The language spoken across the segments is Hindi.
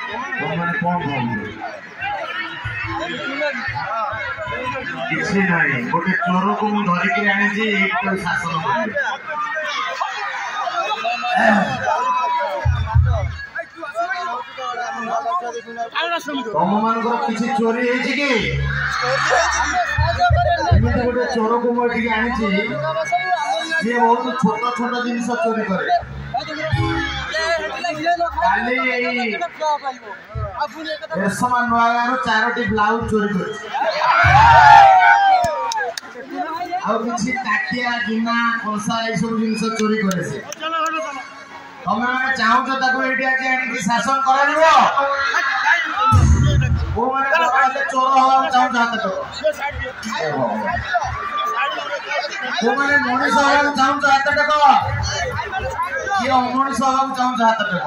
तुमने कौन भावुले किसी नहीं गोटे चोर को मु धरिक आनी शासन कर तुम मान किसी चोरी कि गोटे चोर को मुझे आनी सी बहुत छोट छोट जिन चोरी करे रेशमा नुआगार 4टी ब्लाउज चोरी कर काटिया गिना कलसा ये सब जिन चोरी करे से तुम मैंने चाहूच ये शासन कर चोर हवा चाहूँ मैंने मनीष हवा चाहूँ हाथ टेक किए अमनीष हवा चाहूँ हाथ टेक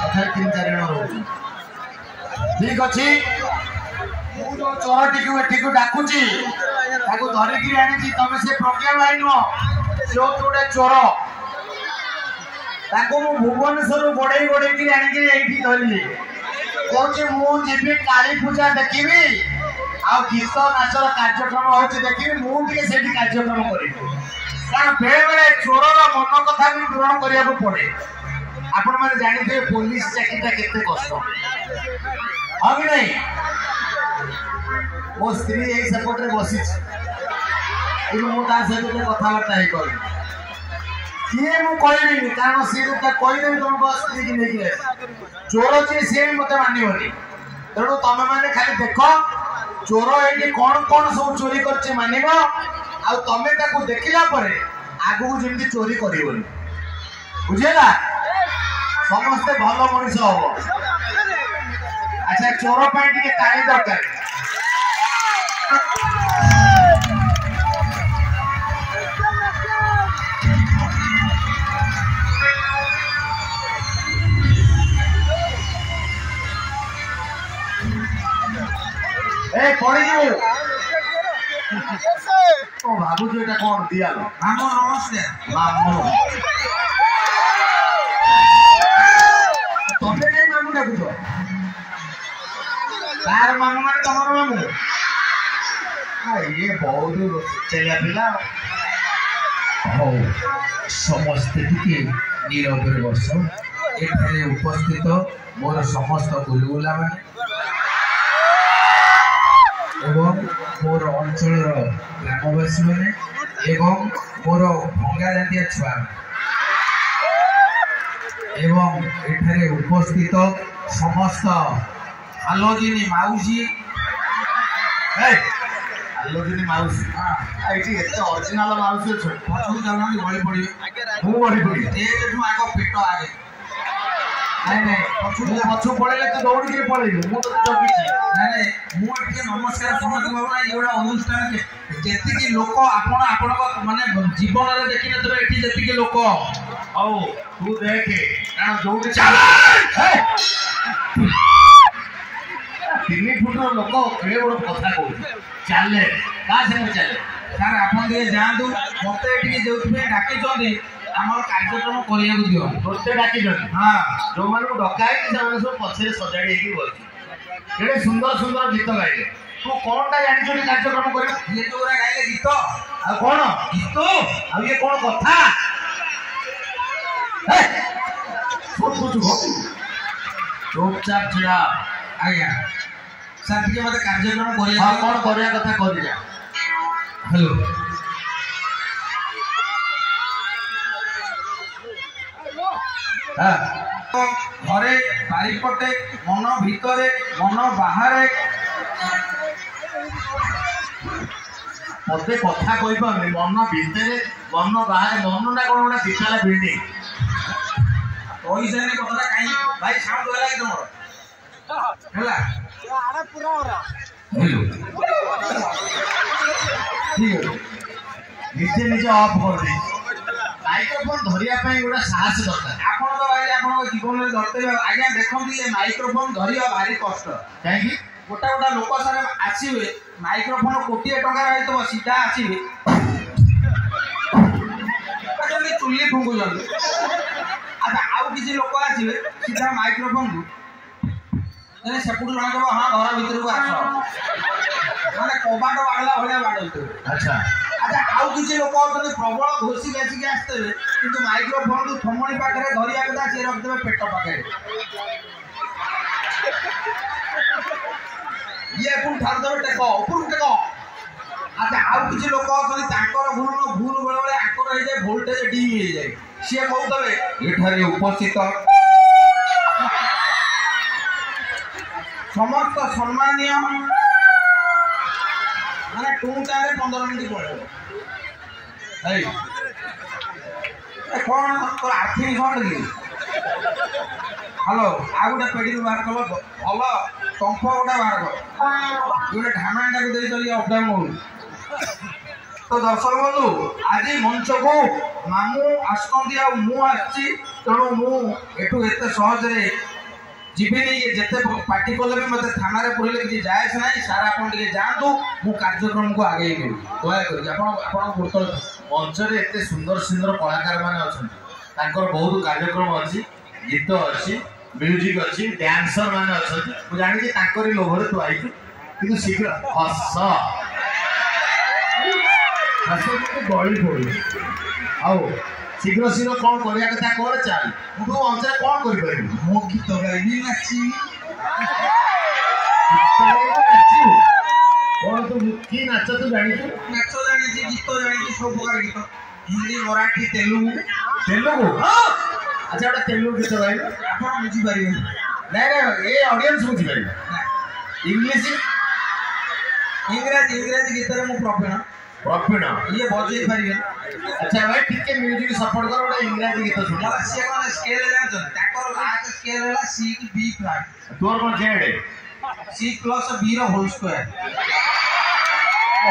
कथा 3-4 जन रोज ठीक अच्छे जो चोर टी डाकुची धरिकी आनी तुम से प्रज्ञा भाई नुह से गोटे चोर भुवनेश्वर गोड़े गोड़े आनी धरली कौन मुझे काली पूजा देखी आ गीत नाचर कार्यक्रम हो देखी मुझे कार्यक्रम करी कारण बेले बेले चोर मन कथा भी पूरण करने को पड़े आपण मैंने जानी पुलिस चाकरीटा केते कष्ट हाँ कि नहीं मो स्त्री यही सेपटे बसी सहित कथबार्ता कर किए मुझे कारण सी कहीदेवी तुम स्त्री की लेकिन चोर जी सी मत मानवनी तेणु तुम मैंने खाली देख चोर ये कौन कौन सब चोरी कर मानव आमे देखला आगू जमी चोरी कर बुझेगा समस्ते भल मनीष हम अच्छा चोर पाई ताली दरकार भावुँ ये कौन दिया मामू नमस्ते मामू तुम्हें नहीं मामू डाकुच तार मामू मान तुम मामू ये बहुत चलिया पिला हो समस्ते टी नीरव बस एठारे उपस्थित मोर समस्त गुलगुला मान एवं मोर अंचल ग्रामवासी मैंने एवं मोर भंगा जातिया छुआ एवं एठारे उपस्थित समस्त आलोजिनी माउसी आलोजिनी माउसी ये ओरिजिनल माउसी पछू जाना बड़ी पड़ी मु बड़ी पड़ी आग पेट आगे नहीं पछू पड़े तो दौड़ के पड़े मुझे मुझे नमस्कार समस्त भावना ये अनुष्ठान जी लोक आपण माने जीवन में देखी ना ये लोक आओ तू देखे जो 3 फुट लोक केड़े बड़ कथा कहू चले चले सर आप जातु मत जो डाकी आम कार्यक्रम करने दियो तोते डाकी हाँ जो मान डका सब पछे सजाड़ी बचे सुंदर सुंदर गीत गाइले तू कौन टा जानी कार्यक्रम कर ये जो गाइले गीत आ कौन गीत आ ये कौन कथा चुपचाप छिड़ा आज्ञा सर टे मत कार्यक्रम कर कौन करने कथा कर हेलो घरे बारिपटे मन भितरे मन बाहर मत कथा कही पारे मन भितर मन बाहर मन ना कौन गोटे दिखाला बिल्डिंग पैसा कथा कहीं भाई साउंड गला कि तुम निजे निजे ऑफ कर दे माइक्रोफोन धरिया गोटे साहस दरकार आप जीवन में धरते आज्ञा देखते ये माइक्रोफोन धरिया भारी कष्ट कहीं गोटा गोटा लोक सारे आसवे माइक्रोफोन कोटी टंका रही तो सीधा आसवे चुली फुंकुच अच्छा आउ किसी लोक आसवे सीधा माइक्रोफोन को ସେପଟୁ ଜଣେ କହିବ ହଁ ଘର ଭିତରକୁ ଆସ ମାନେ କବାଟ ବାଡିଲା ଭଳିଆ ବାଡଉଥିବେ। ଆଚ୍ଛା ଆଚ୍ଛା ଆଉ କିଛି ଲୋକ ଅଛନ୍ତି ପ୍ରବଳ ଘୋଷି ଘାସିକି ଆସିଥିବେ କିନ୍ତୁ ମାଇକ୍ରୋଫୋନ୍ ଥମଣି ପାଖରେ ଧରିବା କଥା ସିଏ ରଖିଦେବେ ପେଟ ପାଖରେ। ଇଏ ପୁଣି ଠାରୁଦେବେ ଟେକ ଉପରକୁ ଟେକ। ଆଚ୍ଛା ଆଉ କିଛି ଲୋକ ଅଛନ୍ତି ତାଙ୍କର ଭୁଲ ବେଳେବେଳେ ଆଙ୍କର ହେଇଯାଏ ଭୋଲ୍ଟେଜ ଡିମ୍ ହେଇଯାଏ। ସିଏ କହୁଥିବେ ଏଠାରେ ଉପସ୍ଥିତ ସମସ୍ତ ସମ୍ମାନୀୟ ମାନେ ଟୁଟାରେ 15 ମିନିଟ୍ ପଳେଇବ। କଣ ତୋର ଆର୍ଥିଂ କ'ଣ କି? ହ୍ୟାଲୋ ଆଉ ଗୋଟେ ପେଡ଼ିରୁ ବାହାର କଲ ଭଲ ଟମ୍ପ ଗୋଟେ ବାହାର କର ଗୋଟେ ଢାମାଟାକୁ ଦେଇ ଚଲି ଅପଡାଉନ୍ ହଉନି। ତ ଦର୍ଶକ ବନ୍ଧୁ ଆଜି ମଞ୍ଚକୁ ମାମୁଁ ଆସୁଛନ୍ତି ଆଉ ମୁଁ ଆସିଛି ତେଣୁ ମୁଁ ଏଠୁ ଏତେ ସହଜରେ ଯିବିନି। ଯେତେ ପାର୍ଟି କଲେ ବି ମୋତେ ଥାନାରେ ପଡ଼ିଲେ କିଛି ଯାଏସ ନାହିଁ। ସାର୍ ଆପଣ ଟିକେ ଯାଆନ୍ତୁ ମୁଁ କାର୍ଯ୍ୟକ୍ରମକୁ ଆଗେଇ ନେବି ଦୟାକରି। ଆପଣଙ୍କ ମଞ୍ଚରେ ଏତେ ସୁନ୍ଦର ସୁନ୍ଦର କଳାକାର ମାନେ ଅଛନ୍ତି ତାଙ୍କର ବହୁତ କାର୍ଯ୍ୟକ୍ରମ ଅଛି ଗୀତ ଅଛି ମ୍ୟୁଜିକ୍ ଅଛି ଡ୍ୟାନ୍ସର ମାନେ ଅଛନ୍ତି। ମୁଁ ଜାଣିଛି ତାଙ୍କରି ଲୋଭରେ ତୁ ଆଇଛୁ କିନ୍ତୁ ଶୀଘ୍ର ହସ ଗଳି ପଡୁ ଆଉ ଶୀଘ୍ର କ'ଣ କରିବା କଥା କର ଚାଲ। ମୁଁ ତୁ ଅଞ୍ଚଳରେ କ'ଣ କରିପାରିବି? ମୁଁ ଗୀତ ଗାଇବି ନାଚିବି। କ'ଣ ତୁ କି ନାଚ ତୁ ଜାଣିଛୁ? ନାଚ ଜାଣିଛି ଗୀତ ଜାଣିଛି ସବୁ ପ୍ରକାର ଗୀତ ହିନ୍ଦୀ ମରାଠୀ ତେଲୁଗୁ। ଆଚ୍ଛା ଗୋଟେ ତେଲୁଗୁ ଗୀତ ଗାଇବେ ଆପଣ ବୁଝିପାରିବେ? ନାଇଁ ଏ ଅଡ଼ିଏନ୍ସ ବୁଝିପାରିବେ। ଇଂଲିଶ ଇଂରାଜୀ ଗୀତରେ ମୁଁ ପ୍ରବୀଣ ଇଏ ବଜେଇ ପାରିବେ। ଆଚ୍ଛା ଭାଇ ଟିକେ ମ୍ୟୁଜିକ୍ ସପୋର୍ଟ କର ଗୋଟେ ଇଂରାଜୀ ଗୀତ ଶୁଣ। ସିଏ କ'ଣ ସ୍କେଲ ଜାଣିଛନ୍ତି ତାଙ୍କର ଲାଷ୍ଟ ସ୍କେଲ ହେଲା ସି କି ବି ଫ୍ଲାଟ। ତୋର କ'ଣ ଜେଡ୍ ସି ପ୍ଲସ୍ ବି ର ହୋଲ୍ ସ୍କୋୟାର।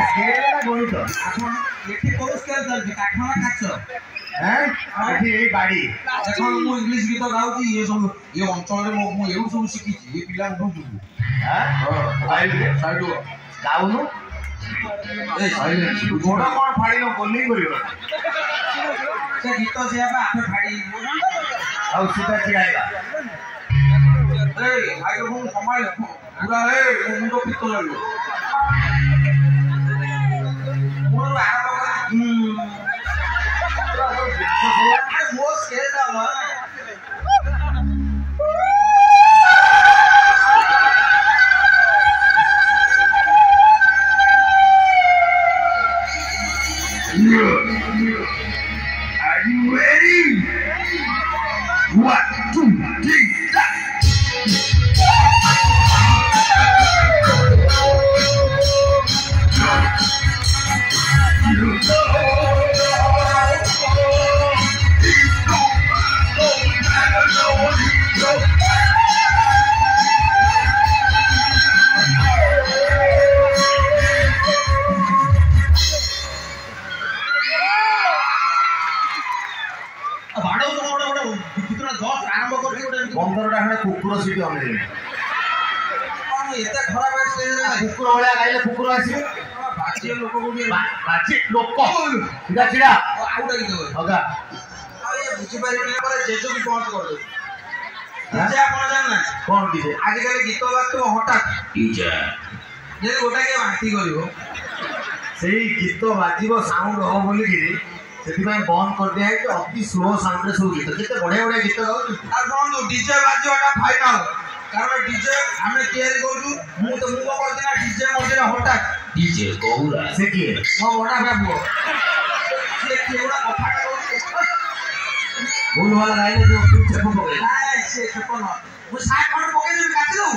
ସ୍କେଲ ନା ଗଣିତ? ଆପଣ ଏଠି କୋଉ ସ୍କେଲ ଚାଲିଛି କାଠ ନା କାଚ? ଏଠି ଏଇ ବାଡ଼ି। ଦେଖ ମୁଁ ଇଂଲିଶ ଗୀତ ଗାଉଛି ଇଏ ସବୁ ଏ ଅଞ୍ଚଳରେ ମୁଁ ଏଉ ସବୁ ଶିଖିଛି ଏ ପିଲାଙ୍କୁ ଯିବୁ ଗାଉନୁ ଗୋଡ଼ କ'ଣ ଫାଡ଼ିଲ ବୋଲିଂ କରିବ ସେ ଗୀତ ସେଇଆ ଆପେ ଫାଡ଼ି ଆଉ ସିଧା ଛିଡ଼ାଇଲା। ମାଇକ୍ରୋଫୋନ୍ ସମ୍ଭାଳିଲେ ପୁରା ମୋ ମୁଣ୍ଡ ପିତ ଲାଗିବ। ମୋର ଆରମ୍ଭ ମୋ scale Are you ready? 1, 2, 3, start! କୁକୁର ସିଟି ଅନେଇଲେ ଏତେ ଖରାପ କୁକୁର ଭଳିଆ ଗାଇଲେ କୁକୁର ଆସିବେ ଲୋକ ଛିଡ଼ା ଛିଡ଼ା ଆଉ ଗୋଟେ ବୁଝିପାରିବେନି ପରେ ଜେଜୁକୁ ପହଞ୍ଚ କରିଦେବୁ। ଆପଣ ଜାଣିନା କ'ଣ ଡିଜେ ଆଜିକାଲି ଗୀତ ବାଜୁଥିବ ହଠାତ୍ ଡିଜେ ଯଦି ଗୋଟା କିଏ ବାନ୍ତି କରିବ ସେଇ ଗୀତ ବାଜିବ ସାଉଣ୍ଡ ହବ ବୋଲିକିରି ସେଥିପାଇଁ ବନ୍ଦ କରିଦିଆ ହେଇଛି ଅତି ସ୍ଲୋ ସାଉଣ୍ଡରେ ସବୁ ଗୀତ କେତେ ବଢ଼ିଆ ବଢ଼ିଆ ଗୀତ ଗାଉଛୁ। ଆଉ ଶୁଣନ୍ତୁ ଡିଜେ ବାଜିବାଟା ଫାଇନାଲ କାରଣ ଡିଜେ ଆମେ ତିଆରି କରୁଛୁ। ମୁଁ କ'ଣ କରୁଛି ନା ଡିଜେ ମଝିରେ ହଠାତ୍ ଡିଜେ କହୁରା ସେ କିଏ ମୋ ବଡ଼ା ପୁଅ ସିଏ କିଏ ଗୁଡ଼ା କଥାଟା କହୁଛି ଭୁଲ ଭଲ ଗାଇଲେ ଯୋଉ ଛେପ ପକେଇ ସେ ଛେପ ନୁହଁ ମୁଁ ସାର୍ କ'ଣ ପକେଇଦେବି କାଟିଦେବୁ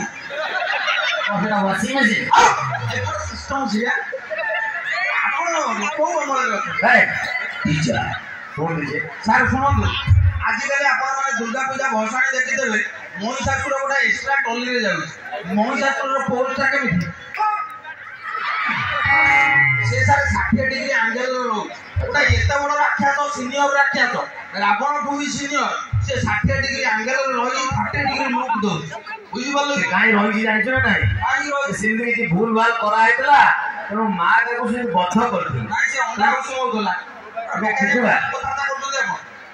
ସେଟା ୱାସିଂ ମେସିନ୍ ସିଷ୍ଟମ ସିଆ ଆପଣ କୋଉ ଅମଳରେ ଅଛନ୍ତି? ସାର୍ ଶୁଣନ୍ତୁ ଆଜିକାଲି ଆପଣମାନେ ଦୁର୍ଗା ପୂଜା ଭସାଣି ଦେଖିଦେବେ ମହିଷାସୁର ଗୋଟେ ଏକ୍ସଟ୍ରା ଟଲିରେ ଯାଉଛି। ମହିଷାସୁରର ପୋଲଟା କେମିତି ସେ ସାର୍ 60 ଡିଗ୍ରୀ ଆଙ୍ଗେଲରେ ରହୁଛି। ଗୋଟେ ଏତେ ବଡ଼ ରାକ୍ଷସ ସିନିୟର ରାକ୍ଷସ ରାବଣଠୁ ବି ସିନିୟର ସେ 60 ଡିଗ୍ରୀ ଆଙ୍ଗେଲରେ ରହି 30 ଡିଗ୍ରୀ ଲୁକ୍ ଦଉଛି। ବୁଝିପାରିଲେ କାହିଁ ରହିଛି ଜାଣିଛୁ ନା ନାହିଁ? ସେମିତି କିଛି ଭୁଲ ଭାଲ କରାହେଇଥିଲା ତେଣୁ ମା ତାକୁ ସେମିତି ବଦ୍ଧ କରିଥିଲା। ନାଇଁ ସେ ଅଣ୍ଡା ହଉଥିଲା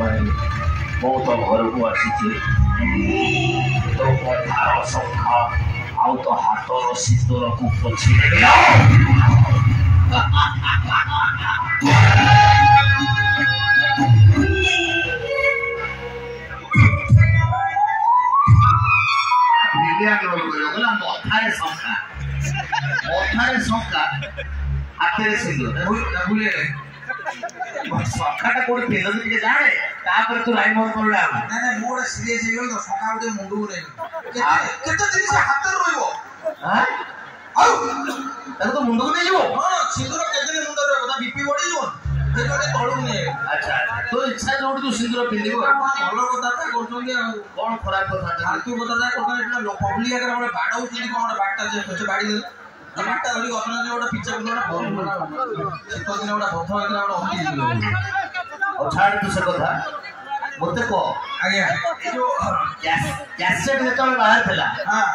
बहुत घर को आसी तो कथार संख्या आउ तो हाथर शीतल को पछी हाथ सिंदूर भूले सखाटा कोड पेलो के जाने तापर तू लाइन मोर करला ना मोड सीरियस हे गेल तो सका उडे मुंडू रे केते दिन से हाथ रहइबो हां आउ ताको तो मुंडू नै जीवो हां सिंदूर केते दिन मुंडू रहइबो ता बीपी बढ़ी जीवो केते तळू नै अच्छा तो इच्छा जोड़ तू सिंदूर पिंदिबो भलो कथा ता कोठोंगे कोन खराब कथा फालतू कथा ता कोठो एटा पब्लिक अगर हमरे बाडाउ चली कोन बाटा जे पछे बाडी दे बाटा धरी गतना ने ओटा पिच्चा कोना फोन तो दिन ओटा बथ होइला ओटा हटी गेलो और छाड़ तू से कथा मते को आज्ञा जो कैसेट जेतो बाहर थला हां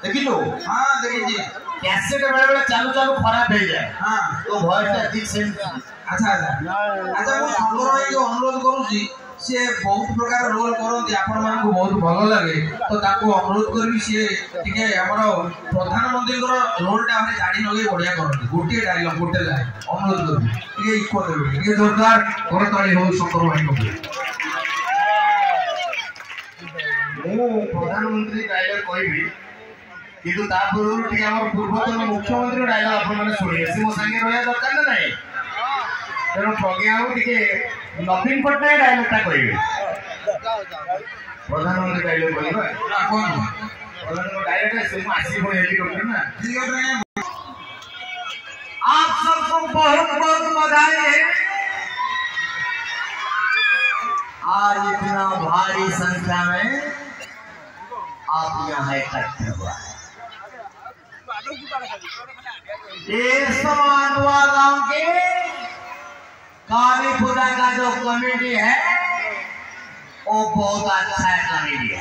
देखिलो हां देखि जी कैसेट बेले बेले चालू चालू खराब हो जाए हां तो वॉइस ठीक से अच्छा अच्छा मो संगर भाई जो अनुरोध करू छी से बहुत प्रकार रोल करती आपण मान को बहुत भलो लागे तो ताको अनुरोध करबी से ठीक है हमरो प्रधानमंत्री को रोल टा हमरे गाड़ी लगे बढ़िया करती गोटे डायलॉग गोटे लाइन अनुरोध करबी ठीक है इको देबी ठीक है जोरदार करताली हो शंकर भाई को मो प्रधानमंत्री डायलॉग कहबी किंतु ता पूर्व ठीक हमर पूर्वतन मुख्यमंत्री डायलॉग आपण माने सुनिए से मो संगे रहया दरकार ना नहीं तेरो प्रज्ञा हो ठीक नवीन पटनायक डायलॉग ता कहबी प्रधानमंत्री डायलॉग कहबा कौन प्रधानमंत्री डायलॉग है से आसी हो हेलीकॉप्टर ना ठीक है आप सबको बहुत बहुत बधाई है आज इतना भारी संख्या में आप यहाँ इकट्ठे हुआ है गांव के काली पूजा का जो कमेटी है वो बहुत अच्छा कमेटी है।